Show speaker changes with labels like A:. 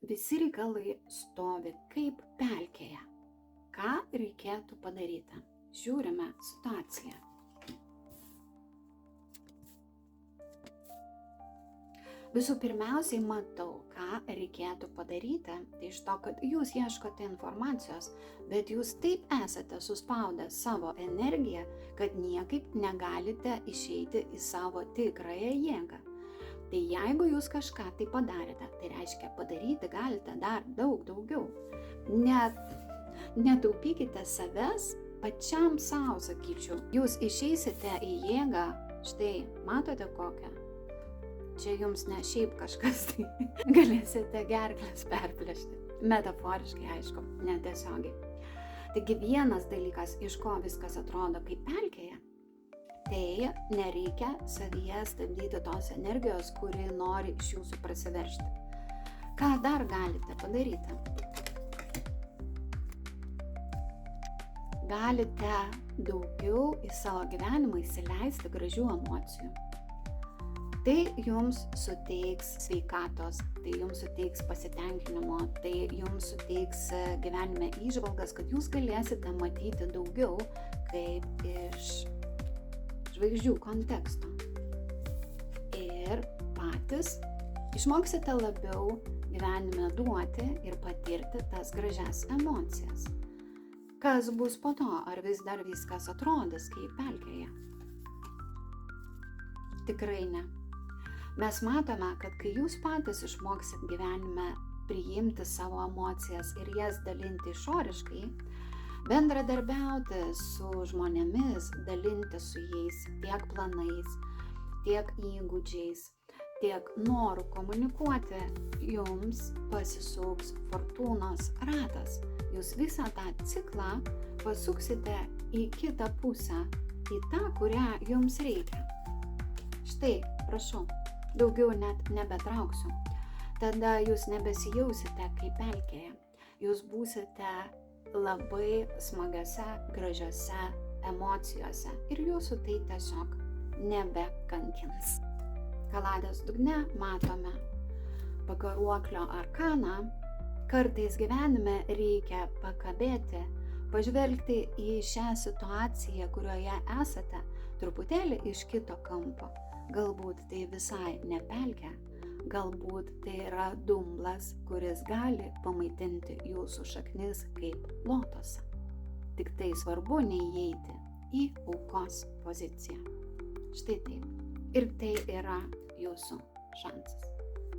A: visi reikalai stovi kaip pelkėje. Ką reikėtų padaryti? Žiūrime situaciją. Visų pirmiausiai matau, ką reikėtų padaryti, tai iš to, kad jūs ieškote informacijos, bet jūs taip esate suspaudę savo energiją, kad niekaip negalite išeiti į savo tikrąją jėgą. Tai jeigu jūs kažką tai padarėte, tai reiškia padaryti galite dar daug daugiau. Netaupykite savęs, pačiam savo sakyčiau. Jūs išeisite į jėgą, štai matote kokią. Čia jums ne šiaip kažkas, tai galėsite gerklės perplėšti. Metaforiškai, aišku, netiesiogiai. Taigi vienas dalykas, iš ko viskas atrodo kaip pelkėje, tai nereikia savyje stabdyti tos energijos, kuri nori iš jūsų prasiveržti. Ką dar galite padaryti? Galite daugiau į savo gyvenimą įsileisti gražių emocijų. Tai jums suteiks sveikatos, tai jums suteiks pasitenkinimo, tai jums suteiks gyvenime įžvalgas, kad jūs galėsite matyti daugiau kaip iš žvaigždžių konteksto. Ir patys išmoksite labiau gyvenime duoti ir patirti tas gražias emocijas. Kas bus po to? Ar vis dar viskas atrodys kaip pelkėje? Tikrai ne. Mes matome, kad kai jūs patys išmoksit gyvenime priimti savo emocijas ir jas dalinti išoriškai, bendradarbiauti su žmonėmis, dalinti su jais tiek planais, tiek įgūdžiais, tiek noru komunikuoti, jums pasisuks fortūnos ratas. Jūs visą tą ciklą pasuksite į kitą pusę, į tą, kurią jums reikia. Štai, prašau. Daugiau net nebetrauksiu. Tada jūs nebesijausite kaip pelkėje. Jūs būsite labai smagiose, gražiose emocijose ir jūsų tai tiesiog nebekankins. Kaladės dugne matome pakaruoklio arkaną. Kartais gyvenime reikia pakabėti, pažvelgti į šią situaciją, kurioje esate, truputėlį iš kito kampo. Galbūt tai visai ne pelkė, galbūt tai yra dumblas, kuris gali pamaitinti jūsų šaknis kaip lotosą. Tik tai svarbu neįeiti į aukos poziciją. Štai taip. Ir tai yra jūsų šansas.